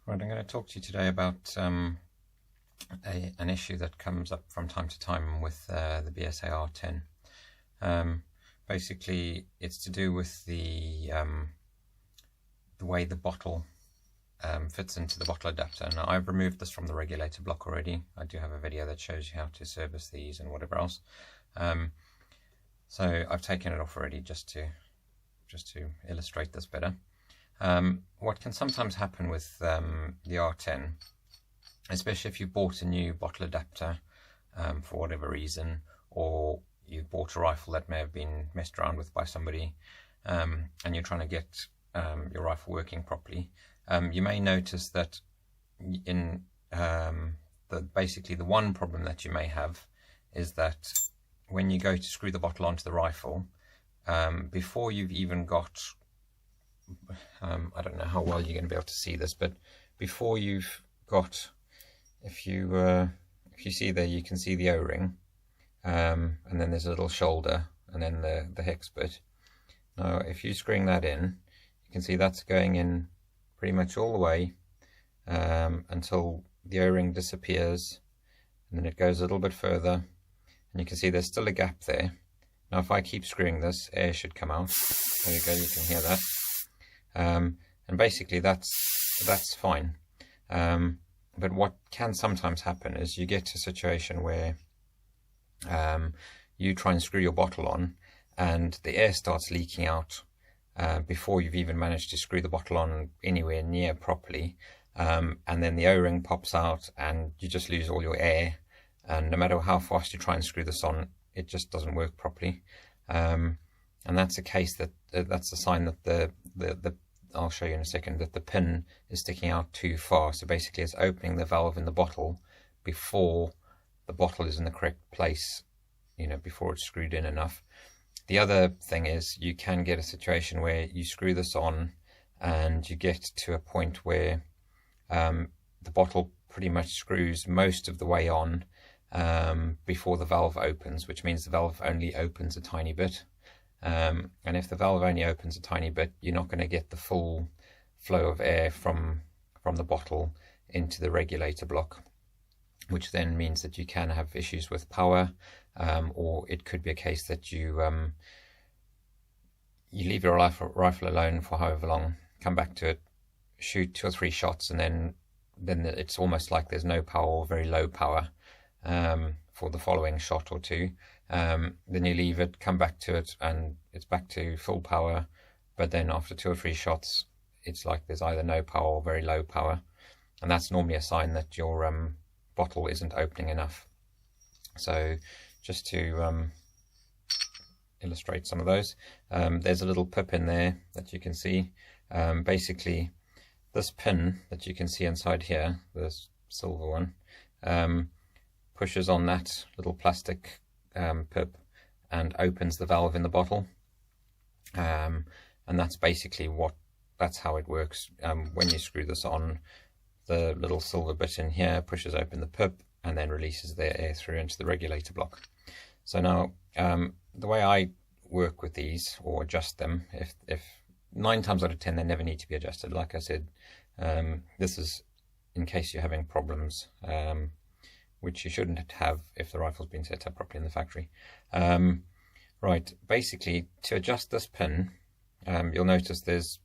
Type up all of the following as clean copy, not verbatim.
Right, I'm going to talk to you today about an issue that comes up from time to time with the BSA R-10. Basically, it's to do with the way the bottle fits into the bottle adapter. Now, I've removed this from the regulator block already. I do have a video that shows you how to service these and whatever else. So I've taken it off already just to illustrate this better. What can sometimes happen with the R-10, especially if you bought a new bottle adapter for whatever reason, or you bought a rifle that may have been messed around with by somebody, and you're trying to get your rifle working properly, you may notice that in basically the one problem that you may have is that when you go to screw the bottle onto the rifle, before you've even got I don't know how well you're going to be able to see this, but before you've got, if you see there, you can see the O-ring, and then there's a little shoulder, and then the hex bit. Now, if you're screwing that in, you can see that's going in pretty much all the way until the O-ring disappears, and then it goes a little bit further, and you can see there's still a gap there. Now, if I keep screwing this, air should come out. There you go, you can hear that. And basically that's fine. But what can sometimes happen is you get to a situation where you try and screw your bottle on and the air starts leaking out before you've even managed to screw the bottle on anywhere near properly, and then the O-ring pops out and you just lose all your air, and no matter how fast you try and screw this on, it just doesn't work properly. And that's a case that's a sign that the I'll show you in a second, that the pin is sticking out too far. So basically it's opening the valve in the bottle before the bottle is in the correct place, before it's screwed in enough. The other thing is you can get a situation where you screw this on and you get to a point where the bottle pretty much screws most of the way on before the valve opens, which means the valve only opens a tiny bit. And if the valve only opens a tiny bit, you're not going to get the full flow of air from the bottle into the regulator block, which then means that you can have issues with power, or it could be a case that you leave your rifle alone for however long, come back to it, shoot 2 or 3 shots, and then it's almost like there's no power or very low power for the following shot or two. Then you leave it, come back to it, and it's back to full power, but then after 2 or 3 shots it's like there's either no power or very low power, and that's normally a sign that your bottle isn't opening enough. So just to illustrate some of those, there's a little pip in there that you can see. Basically this pin that you can see inside here, the silver one, pushes on that little plastic pip and opens the valve in the bottle, and that's basically that's how it works. When you screw this on, the little silver bit in here pushes open the pip and then releases the air through into the regulator block. So now the way I work with these or adjust them, if 9 times out of 10 they never need to be adjusted, like I said, this is in case you're having problems, which you shouldn't have if the rifle's been set up properly in the factory. Right, basically to adjust this pin, you'll notice there's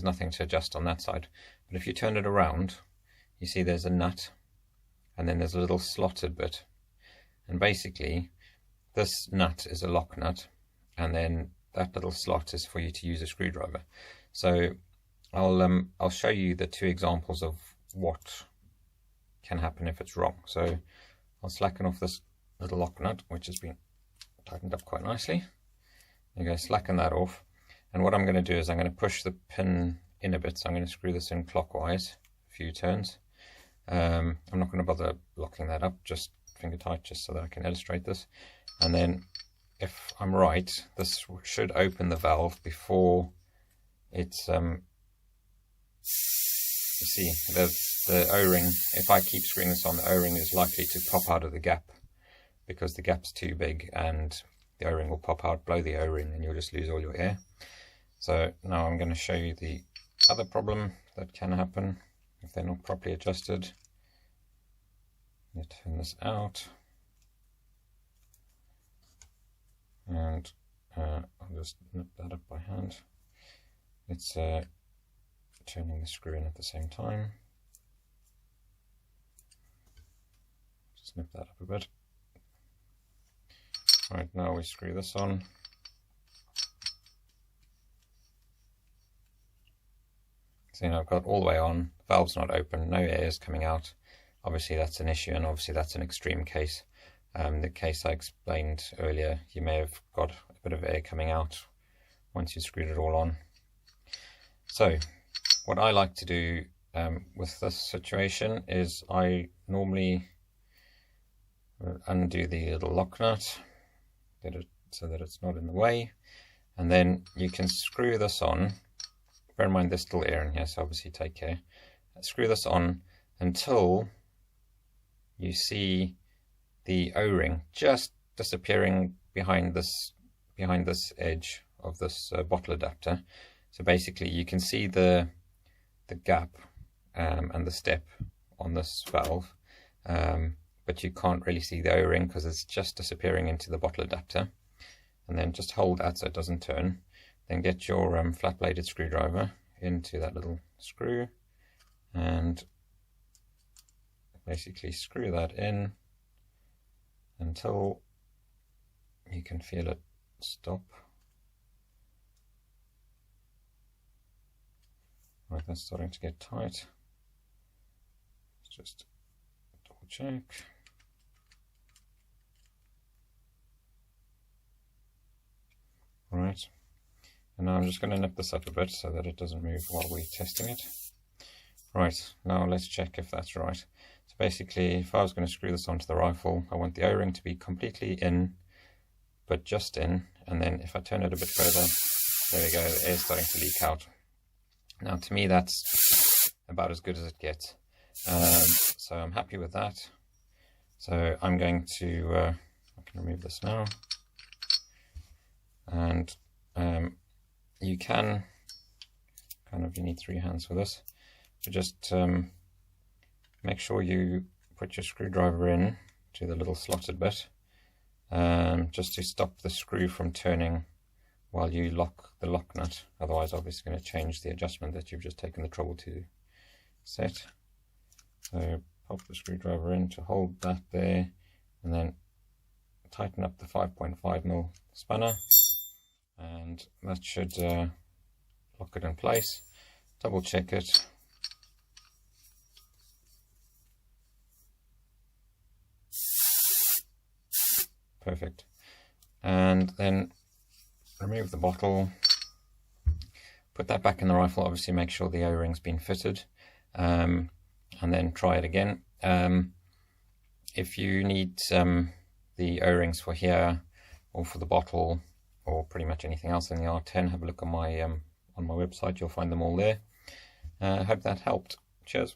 nothing to adjust on that side, but if you turn it around, you see there's a nut, and then there's a little slotted bit, and basically this nut is a lock nut, and then that little slot is for you to use a screwdriver. So I'll show you the 2 examples of what can happen if it's wrong. So I'll slacken off this little lock nut, which has been tightened up quite nicely. There you go, slacken that off, and what I'm going to do is I'm going to push the pin in a bit. So I'm going to screw this in clockwise a few turns. I'm not going to bother locking that up, just finger tight, just so that I can illustrate this. And then if I'm right, this should open the valve before it's you see the O-ring, if I keep screwing this on, the O-ring is likely to pop out of the gap because the gap's too big, and the O-ring will pop out, blow the O-ring, and you'll just lose all your air. So now I'm going to show you the other problem that can happen. if they're not properly adjusted. Let's turn this out, and I'll just nip that up by hand. It's turning the screw in at the same time. Just nip that up a bit. Right, now we screw this on. So I've got all the way on, the valve's not open, no air is coming out. Obviously that's an issue, and obviously that's an extreme case. The case I explained earlier, you may have got a bit of air coming out once you screwed it all on. So what I like to do with this situation is I normally undo the little lock nut so that it's not in the way, and then you can screw this on. Bear in mind there's still air in here, so obviously take care. Screw this on until you see the O-ring just disappearing behind this edge of this bottle adapter. So basically you can see the gap and the step on this valve, but you can't really see the O-ring because it's just disappearing into the bottle adapter. And then just hold that so it doesn't turn. Then get your flat bladed screwdriver into that little screw and basically screw that in until you can feel it stop. Right, that's starting to get tight. Let's just double check. Right. And now I'm just going to nip this up a bit so that it doesn't move while we're testing it. Right, now let's check if that's right. So basically, if I was going to screw this onto the rifle, I want the O-ring to be completely in, but just in. And then if I turn it a bit further, there we go, the air's starting to leak out. Now to me, that's about as good as it gets. So I'm happy with that. So I'm going to, I can remove this now. And you can you need 3 hands for this, so just make sure you put your screwdriver in to the little slotted bit, just to stop the screw from turning while you lock the lock nut. Otherwise obviously going to change the adjustment that you've just taken the trouble to set. So pop the screwdriver in to hold that there, and then tighten up the 5.5mm spanner, and that should lock it in place. Double check it. Perfect. And then remove the bottle, put that back in the rifle, obviously make sure the O-ring's been fitted, and then try it again. If you need the O-rings for here or for the bottle or pretty much anything else in the R10, have a look on my website, you'll find them all there. Hope that helped. Cheers.